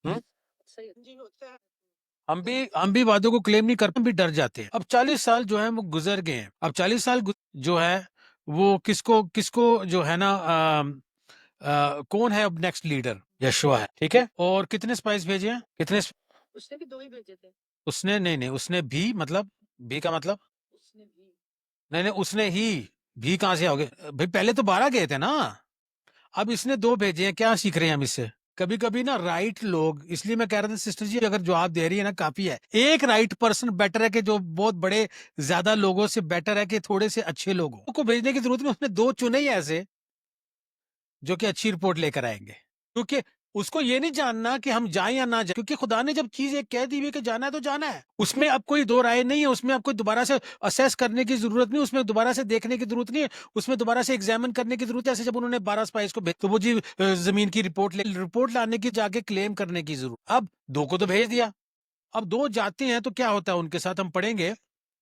हम्म? हम भी वादों को क्लेम नहीं करते, हम भी डर जाते हैं। अब 40 साल जो है वो गुजर गए हैं। अब 40 साल जो है वो किसको किसको जो है ना कौन है अब नेक्स्ट लीडर? यशवा है, ठीक है। और कितने स्पाइस भेजे हैं? कितने उसने भी 2 ही भेजे थे। उसने नहीं नहीं, उसने भी मतलब, भी का मतलब नहीं नहीं, उसने भी कहां से आओगे भाई? पहले तो 12 गए थे ना, अब इसने 2 भेजे हैं। क्या सीख रहे हैं हम इससे? कभी कभी ना राइट लोग, इसलिए मैं कह रहा था सिस्टर जी अगर जवाब दे रही है ना काफी है। एक राइट पर्सन बेटर है कि जो बहुत बड़े ज्यादा लोगों से बेटर है कि थोड़े से अच्छे लोगों को भेजने की जरूरत नहीं। उसने 2 चुने ही ऐसे जो कि अच्छी रिपोर्ट लेकर आएंगे, क्योंकि उसको ये नहीं जानना कि हम जाएं या ना जाएं, क्योंकि खुदा ने जब चीज एक कह दी हुई कि जाना है तो जाना है। उसमें अब कोई दो राय नहीं है, उसमें अब कोई दोबारा से असेस करने की जरूरत नहीं, उसमें दोबारा से देखने की जरूरत नहीं है, उसमें दोबारा से एग्जामिन करने की जरूरत है। ऐसे जब उन्होंने 12 स्पाइस को भेज तो वो जी जमीन की रिपोर्ट लाने की जाके क्लेम करने की जरूरत। अब 2 को तो भेज दिया, अब 2 जाते हैं तो क्या होता है उनके साथ? हम पढ़ेंगे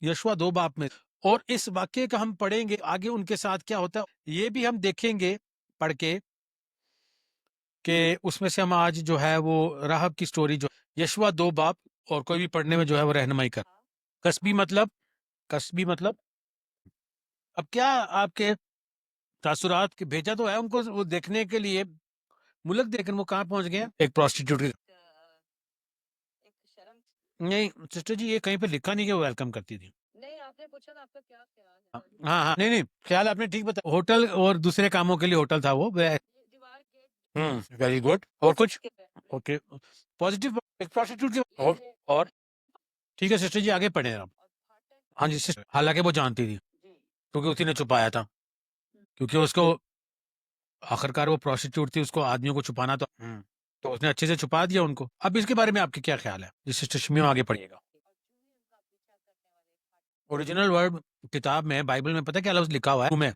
यशवा 2 बाप में, और इस वाक्य का हम पढ़ेंगे आगे उनके साथ क्या होता है ये भी हम देखेंगे पढ़ के, कि उसमें से हम आज जो है वो राहब की स्टोरी जो यशवा 2 बाप, और कोई भी पढ़ने में जो है वो रहनुमाई कर। कसबी मतलब, कसबी मतलब अब क्या आपके तासुरात के भेजा तो है उनको वो देखने के लिए मुल्क, लेकिन वो कहाँ पहुंच गए? एक प्रोस्टिट्यूट की। नहीं सिस्टर जी, ये कहीं पे लिखा नहीं कि वो वेलकम करती थी। नहीं, आपने पूछा ना आपका क्या ख्याल है। हाँ हाँ, नहीं नहीं, ख्याल आपने ठीक बताया। होटल और दूसरे कामों के लिए होटल था वो। Very good. और कुछ? ओके, पॉजिटिव एक प्रोस्टिट्यूट की। और ठीक है सिस्टर जी, आगे पढ़े आप। हाँ जी सिस्टर, हालांकि वो जानती थी क्योंकि उसी ने छुपाया था, क्योंकि उसको आखिरकार वो प्रोस्टिट्यूट थी, उसको आदमियों को छुपाना तो उसने अच्छे से छुपा दिया उनको। अब इसके बारे में आपके क्या ख्याल है? जी सिस्टर शमीम आगे पढ़िएगा। ओरिजिनल वर्ड किताब में, बाइबल में पता है क्या लफ्ज लिखा हुआ है? तुम्हें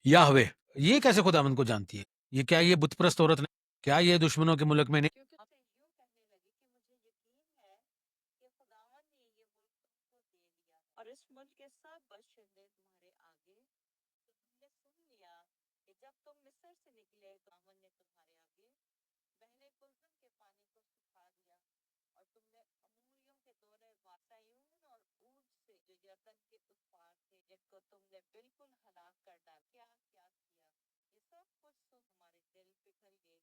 याहवे, ये कैसे खुदावंद को जानती है? ये क्या ये बुतप्रस्त औरत नहीं? क्या ये दुश्मनों के मुल्क में नहीं?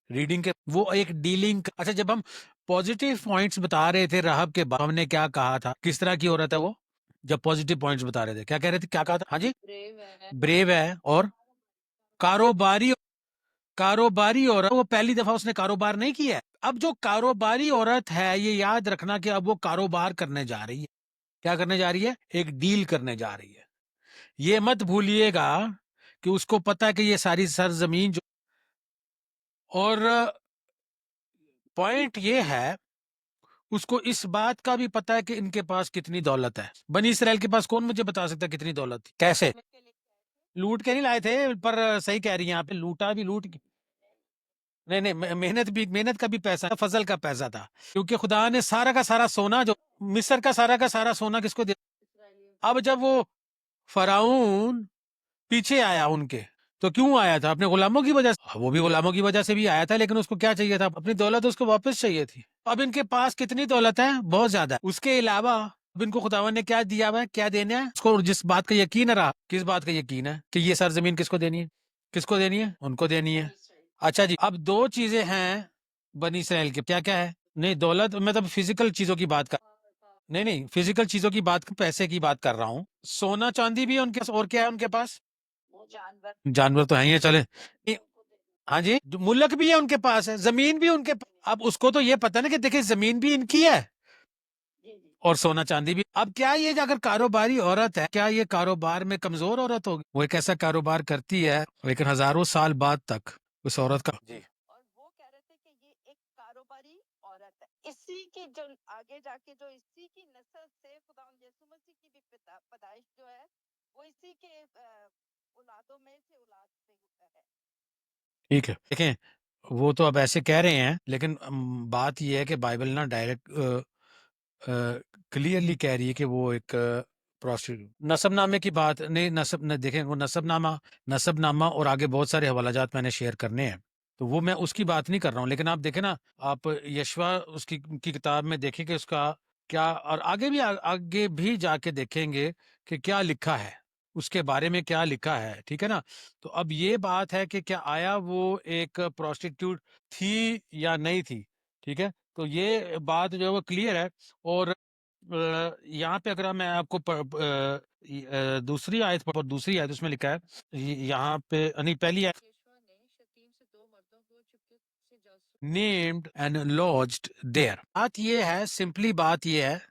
रीडिंग के वो एक डीलिंग। अच्छा, जब हम पॉजिटिव पॉइंट्स बता रहे थे राहब के बारे, हमने क्या कहा था? किस तरह की औरत है वो? जब पॉजिटिव पॉइंट्स बता रहे थे क्या कह रहे थे? क्या कहा था? हाँ जी, ब्रेव है और कारोबारी। कारोबारी औरत, वो पहली दफा उसने कारोबार नहीं किया है। अब जो कारोबारी औरत है, ये याद रखना कि अब वो कारोबार करने जा रही है। क्या करने जा रही है? एक डील करने जा रही है। ये मत भूलिएगा कि उसको पता है कि ये सारी सरजमीन जो, और पॉइंट ये है उसको इस बात का भी पता है कि इनके पास कितनी दौलत है। बनी इसराइल के पास कौन मुझे बता सकता है कितनी दौलत थी? कैसे? लूट के नहीं लाए थे, पर सही कह रही हैं आप, लूटा भी लूट। नहीं नहीं, मेहनत भी, मेहनत का भी पैसा, फजल का पैसा था, क्योंकि खुदा ने सारा का सारा सोना जो मिस्र का सारा सोना किसको दिया? अब जब वो फराऊन पीछे आया उनके, तो क्यों आया था? अपने गुलामों की वजह से। वो भी गुलामों की वजह से भी आया था, लेकिन उसको क्या चाहिए था? अपनी दौलत उसको वापस चाहिए थी। अब इनके पास कितनी दौलत है? बहुत ज्यादा। उसके अलावा अब इनको खुदावन ने क्या दिया हुआ है, क्या देना है उसको? जिस बात का यकीन है रहा, किस बात का यकीन है कि ये सरजमीन किसको देनी है? किसको देनी है? उनको देनी है। अच्छा जी, अब 2 चीजें हैं बनी इसराइल के, क्या क्या है? नहीं, दौलत मतलब फिजिकल चीजों की बात कर, नहीं नहीं, फिजिकल चीजों की बात, पैसे की बात कर रहा हूँ। सोना चांदी भी है उनके पास, और क्या है उनके पास? जानवर तो है ही है, चले। हाँ जी, जो मुल्क भी है उनके पास, है जमीन भी उनके पास। अब उसको तो ये पता ना कि देखिए जमीन भी इनकी है और सोना चांदी भी। अब क्या ये अगर कारोबारी औरत है, क्या ये कारोबार में कमजोर औरत होगी? वो एक ऐसा कारोबार करती है, लेकिन हजारों साल बाद तक उस औरत का जी। ठीक है, देखें वो तो अब ऐसे कह रहे हैं, लेकिन बात यह है कि बाइबल ना डायरेक्ट क्लियरली कह रही है कि वो एक प्रोस्टिट्यूट। नसबनामे की बात नहीं, नसब न, देखें वो नसबनामा और आगे बहुत सारे हवालाजात मैंने शेयर करने हैं। तो वो मैं उसकी बात नहीं कर रहा हूँ, लेकिन आप देखें ना, आप यशवा उसकी की किताब में देखेंगे उसका क्या, और आगे भी जाके देखेंगे कि क्या लिखा है, उसके बारे में क्या लिखा है, ठीक है ना। तो अब ये बात है कि क्या आया वो एक प्रोस्टिट्यूट थी या नहीं थी, ठीक है। तो ये बात जो है वो क्लियर है। और यहाँ पे अगर मैं आपको दूसरी आयत पर, दूसरी आयत उसमें लिखा है, यहाँ पे नहीं, पहली आयत, नेम्ड एंड लॉज्ड देयर। बात ये है, सिंपली बात ये है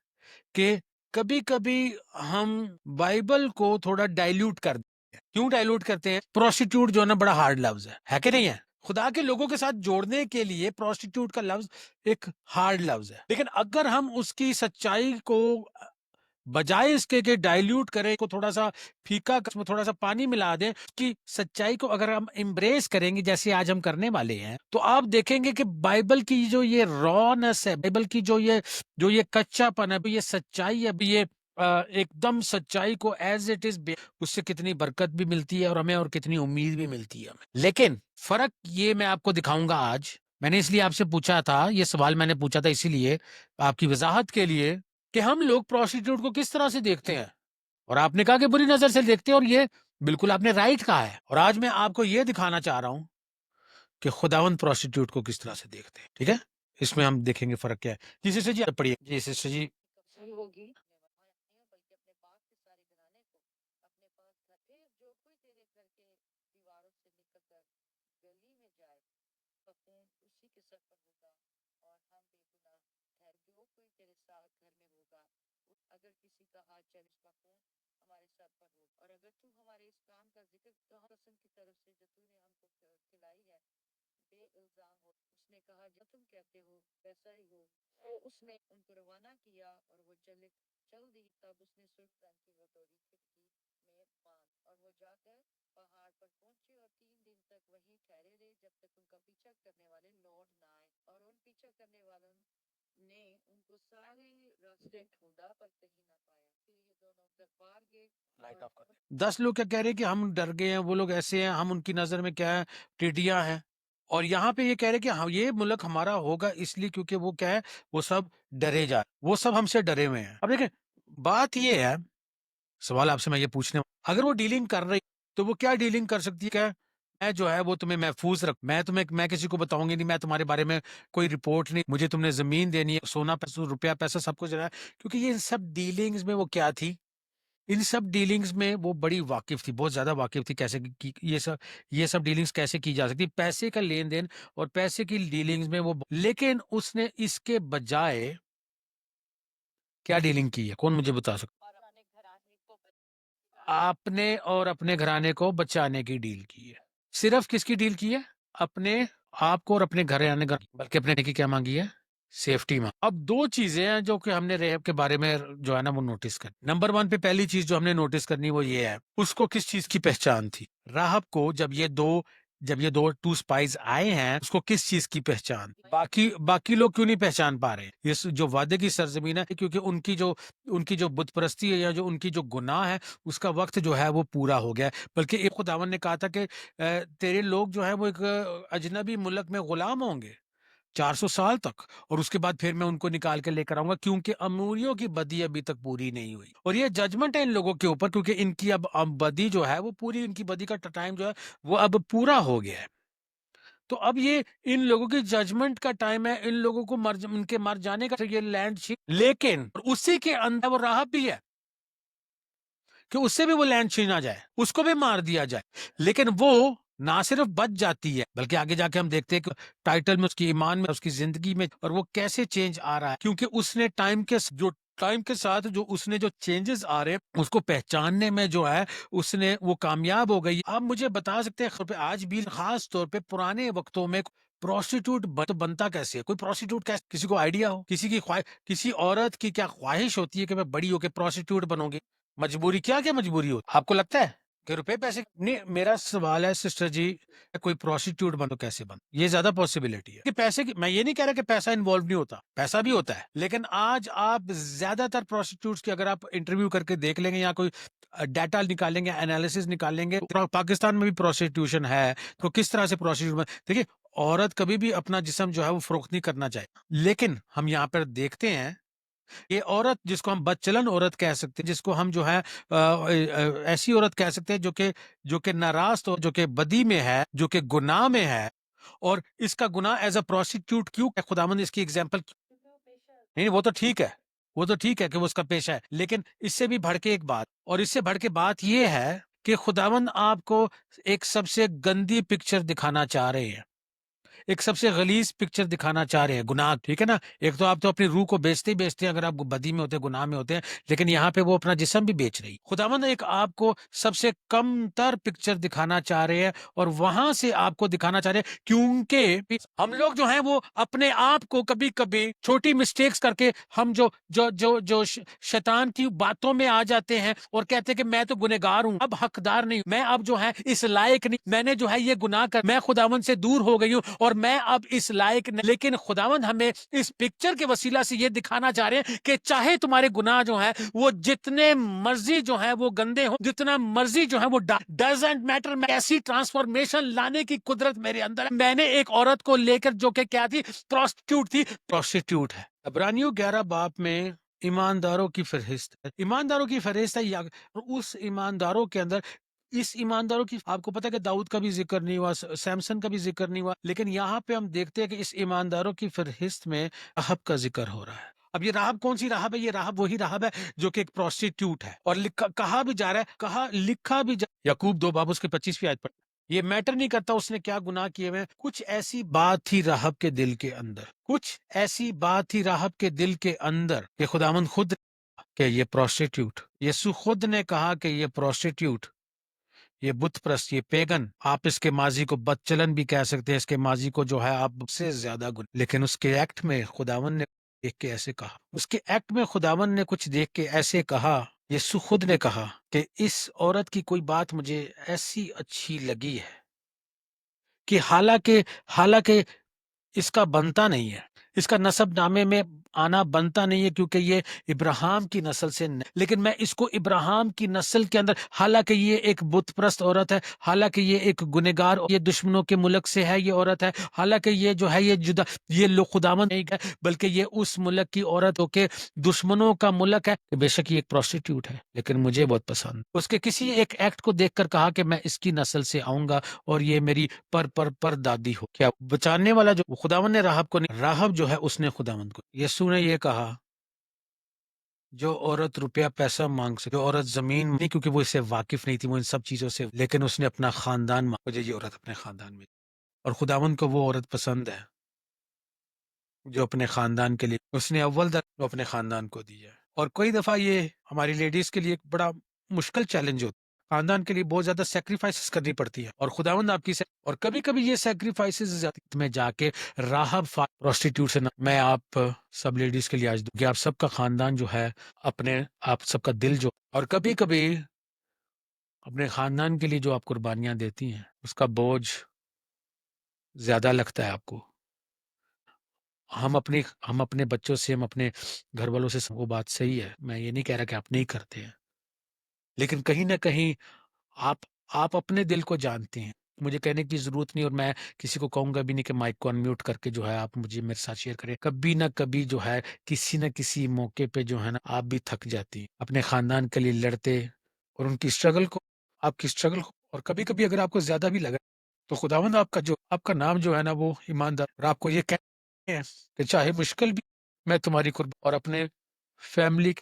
कि कभी कभी हम बाइबल को थोड़ा डाइल्यूट कर देते हैं। क्यों डाइल्यूट करते हैं? प्रोस्टिट्यूट जो है ना, बड़ा हार्ड लफ्ज है कि नहीं है? खुदा के लोगों के साथ जोड़ने के लिए प्रोस्टिट्यूट का लफ्ज एक हार्ड लफ्ज है, लेकिन अगर हम उसकी सच्चाई को बजाय इसके कि डाइल्यूट करें, को थोड़ा सा फीका, उसमें थोड़ा सा पानी मिला दें, कि सच्चाई को अगर हम एम्ब्रेस करेंगे जैसे आज हम करने वाले हैं, तो आप देखेंगे कि बाइबल की जो ये रॉनेस है, बाइबल की जो ये कच्चापन है, ये सच्चाई है, ये एकदम सच्चाई को एज इट इज, उससे कितनी बरकत भी मिलती है और हमें, और कितनी उम्मीद भी मिलती है हमें। लेकिन फर्क ये मैं आपको दिखाऊंगा आज। मैंने इसलिए आपसे पूछा था, ये सवाल मैंने पूछा था इसीलिए, आपकी वजाहत के लिए, कि हम लोग प्रोस्टिट्यूट को किस तरह से देखते हैं। और आपने कहा कि बुरी नजर से देखते हैं, और ये बिल्कुल आपने राइट कहा है। और आज मैं आपको ये दिखाना चाह रहा हूं कि खुदावंद प्रोस्टिट्यूट को किस तरह से देखते हैं, ठीक है। इसमें हम देखेंगे फर्क क्या है। जी सिस्टर जी, आप पढ़िए। जी सिस्टर जी। लाइट ऑफ कर दे। 10 लोग क्या कह रहे हैं कि हम डर गए हैं, वो लोग ऐसे हैं, हम उनकी नजर में क्या है, टिड्डियां हैं। और यहाँ पे ये कह रहे हैं कि हाँ, ये मुल्क हमारा होगा इसलिए क्योंकि वो क्या है, वो सब डरे जा, वो सब हमसे डरे हुए हैं। अब देखिए, बात ये है, सवाल आपसे मैं ये पूछने, अगर वो डीलिंग कर रही, तो वो क्या डीलिंग कर सकती है? क्या मैं जो है वो तुम्हें महफूज रख, मैं किसी को बताऊंगी नहीं, मैं तुम्हारे बारे में कोई रिपोर्ट नहीं, मुझे तुमने जमीन देनी है, सोना पैसा रुपया पैसा सब कुछ देना है। क्योंकि ये सब डीलिंग्स में वो क्या थी, इन सब डीलिंग्स में वो बड़ी वाकिफ थी, बहुत ज्यादा वाकिफ थी, कैसे की ये सब डीलिंग्स कैसे की जा सकती, पैसे का लेन देन और पैसे की डीलिंग्स में वो। लेकिन उसने इसके बजाय क्या डीलिंग की है, कौन मुझे बता सकता? आपने और अपने घराने को बचाने की डील की है। सिर्फ किसकी डील की है? अपने आपको और अपने घराने का, बल्कि अपने की क्या मांगी है? सेफ्टी में। अब दो चीजें हैं जो कि हमने रेहब के बारे में जो है ना वो नोटिस कर, नंबर वन पे पहली चीज जो हमने नोटिस करनी वो ये है, उसको किस चीज की पहचान थी? राहब को जब ये दो टू स्पाइस आए हैं, उसको किस चीज की पहचान? बाकी बाकी लोग क्यों नहीं पहचान पा रहे? ये जो वादे की सरजमीन है, क्योंकि उनकी जो बुत परस्ती है, या जो उनकी जो गुनाह है, उसका वक्त जो है वो पूरा हो गया है। बल्कि एक खुदावन ने कहा था कि तेरे लोग जो है वो एक अजनबी मुल्क में गुलाम होंगे 400 साल तक, और उसके बाद फिर मैं उनको निकाल के लेकर आऊंगा, क्योंकि अमूरियों की बदी अभी तक पूरी नहीं हुई। और ये जजमेंट है इन लोगों के ऊपर, क्योंकि इनकी अब बदी जो है वो पूरी, इनकी बदी का टाइम जो है वो अब पूरा हो गया है। तो अब ये इन लोगों की जजमेंट का टाइम है, इन लोगों को उनके मर जाने का, ये लैंड छीन, लेकिन उसी के अंदर वो राहब भी है कि उससे भी वो लैंड छीना जाए, उसको भी मार दिया जाए। लेकिन वो ना सिर्फ बच जाती है, बल्कि आगे जाके हम देखते हैं कि टाइटल में, उसकी ईमान में, उसकी जिंदगी में, और वो कैसे चेंज आ रहा है, क्योंकि उसने टाइम के साथ जो उसने जो चेंजेस आ रहे हैं उसको पहचानने में जो है उसने वो कामयाब हो गई। आप मुझे बता सकते हैं आज भी, खास तौर पे पुराने वक्तों में, प्रोस्टिट्यूट बनता कैसे है? कोई प्रोस्टिट्यूट कैसे, किसी को आइडिया हो? किसी औरत की क्या ख्वाहिश होती है कि मैं बड़ी होकर प्रोस्टिट्यूट बनूंगी? मजबूरी, क्या क्या मजबूरी हो आपको लगता है कि रुपए पैसे नहीं? मेरा सवाल है सिस्टर जी, कोई प्रोस्टिट्यूट बनो कैसे बन, ये ज्यादा पॉसिबिलिटी है कि पैसे की। मैं ये नहीं कह रहा कि पैसा इन्वॉल्व नहीं होता, पैसा भी होता है, लेकिन आज आप ज्यादातर प्रोस्टिट्यूट्स की अगर आप इंटरव्यू करके देख लेंगे, या कोई डाटा निकालेंगे, एनालिसिस निकालेंगे, पाकिस्तान में भी प्रोस्टिट्यूशन है, तो किस तरह से प्रोस्टिट्यूट, देखिए औरत कभी भी अपना जिस्म जो है वो फरोख्त नहीं करना चाहिए। लेकिन हम यहाँ पर देखते हैं ये औरत जिसको हम बदचलन औरत कह सकते हैं, जिसको हम जो है ऐसी औरत कह सकते हैं जो कि नाराज, तो जो कि बदी में है, जो कि गुनाह में है, और इसका गुनाह एज अ प्रोस्टिट्यूट क्यों है, खुदावंद इसकी एग्जाम्पल नहीं, वो तो ठीक है, वो तो ठीक है कि वो उसका पेशा है, लेकिन इससे भी बढ़ के एक बात, और इससे बढ़ के बात ये है कि खुदावंद आपको एक सबसे गंदी पिक्चर दिखाना चाह रहे हैं, एक सबसे गलीज पिक्चर दिखाना चाह रहे हैं, गुनाह, ठीक है ना। एक तो आप तो अपनी रूह को बेचते ही बेचते हैं अगर आप बदी में होते हैं, गुनाह में होते हैं, लेकिन यहाँ पे वो अपना जिस्म भी बेच रही। खुदावंद एक आपको सबसे कमतर पिक्चर दिखाना चाह रहे हैं, और वहां से आपको दिखाना चाह रहे हैं, क्योंकि हम लोग जो हैं वो अपने आप को कभी कभी छोटी मिस्टेक्स करके हम जो शैतान की बातों में आ जाते हैं और कहते हैं कि मैं तो गुनहगार हूं, अब हकदार नहीं, मैं अब जो है इस लायक नहीं, मैंने जो है ये गुनाह कर, मैं खुदावंद से दूर हो गई हूं और मैं अब इस लायक नहीं। लेकिन खुदावंद हमें इस पिक्चर के वसीला से ये दिखाना चाह रहे हैं कि चाहे तुम्हारे गुनाह जो है वो जितने मर्जी जो है वो गंदे हो, जितना मर्जी जो है वो डजंट मैटर, ऐसी ट्रांसफॉर्मेशन लाने की कुदरत मेरे अंदर है। मैंने एक औरत को लेकर जो कि क्या थी, प्रोस्टिट्यूट थी, प्रोस्टिट्यूट है। इब्रानियों 11 बाब में ईमानदारों की फहरिस्त है, ईमानदारों की फहरिस्त है, या उस ईमानदारों के अंदर, इस ईमानदारों की, आपको पता है कि दाऊद का भी जिक्र नहीं हुआ, सैमसन का भी जिक्र नहीं हुआ, लेकिन यहाँ पे हम देखते हैं कि इस ईमानदारों की फहरिस्त में राहब का जिक्र हो रहा है। अब ये राहब कौन सी राहब है? ये राहब वही राहब है जो कि एक प्रोस्टिट्यूट है, और कहा भी जा रहा है, कहा लिखा भी जा, याकूब 2 बाब उसके 25वीं आयत पर, ये मैटर नहीं करता उसने क्या गुनाह किए हुए हैं, कुछ ऐसी बात थी राहब के दिल के अंदर, कुछ ऐसी बात थी राहब के दिल के अंदर कि खुदावंद खुद कि ये प्रोस्टिट्यूट, यीशु खुद ने कहा कि ये प्रोस्टिट्यूट, ये बुत प्रस्त, ये पेगन, आप इसके माजी को बदचलन भी कह सकते हैं, इसके माजी को जो है आप से ज्यादा गुन, लेकिन उसके एक्ट में खुदावन ने देख के ऐसे कहा, उसके एक्ट में खुदावन ने कुछ देख के ऐसे कहा, यीशु खुद ने कहा कि इस औरत की कोई बात मुझे ऐसी अच्छी लगी है कि हालांकि हालांकि इसका बनता नहीं है, इसका नसब नामे में आना बनता नहीं है, क्योंकि ये इब्राहिम की नस्ल से लेकिन मैं इसको इब्राहिम की नस्ल के अंदर, हालांकि ये एक बुतप्रस्त औरत है, हालांकि ये एक गुनहगार, ये दुश्मनों के मुल्क से है, ये औरत है, हालांकि ये जो है ये जुदा, ये लोग खुदावन नहीं है, बल्कि ये उस मुल्क की औरत हो के दुश्मनों का मुल्क है। बेशक ये एक प्रोस्टिट्यूट है, लेकिन मुझे बहुत पसंद, उसके किसी एक एक्ट को देखकर कहा कि मैं इसकी नस्ल से आऊंगा और ये मेरी पर दादी हो। क्या बचाने वाला जो खुदावन ने राहब को नहीं, राहब जो है उसने खुदावंद को, यीशु ने ये कहा, जो औरत रुपया पैसा मांग सके, जो औरत जमीन नहीं, क्योंकि वो इससे वाकिफ नहीं थी, वो इन सब चीजों से, लेकिन उसने अपना खानदान मुझे ये औरत अपने खानदान में, और खुदावंद को वो औरत पसंद है जो अपने खानदान के लिए, उसने अव्वल दर्जा अपने खानदान को दी है। और कई दफा ये हमारी लेडीज के लिए एक बड़ा मुश्किल चैलेंज होता है, खानदान के लिए बहुत ज्यादा सेक्रीफाइसेस करनी पड़ती है, और खुदावंद आपकी और कभी कभी ये सेक्रीफाइसेस में जाके राहब प्रोस्टिट्यूट से मैं आप सब लेडीज के लिए आज दूंगी, आप सबका खानदान जो है, अपने आप सबका दिल जो, और कभी कभी अपने खानदान के लिए जो आप कुर्बानियां देती हैं उसका बोझ ज्यादा लगता है आपको। हम अपने बच्चों से, हम अपने घर वालों से, वो बात सही है, मैं ये नहीं कह रहा कि आप नहीं करते हैं, लेकिन कहीं ना कहीं आप आप अपने दिल को जानते हैं, मुझे कहने की जरूरत नहीं, और मैं किसी को कहूंगा भी नहीं कि माइक को अनम्यूट करके जो है आप मुझे मेरे साथ शेयर करें। कभी ना कभी जो है किसी ना किसी मौके पे जो है ना आप भी थक जाती हैं अपने खानदान के लिए लड़ते, और उनकी स्ट्रगल को, आपकी स्ट्रगल को, और कभी कभी अगर आपको ज्यादा भी लगा तो खुदावंद आपका नाम जो है ना वो ईमानदार, और आपको ये कहते हैं कि चाहे मुश्किल भी, मैं तुम्हारी कुर्बान, और अपने फैमिली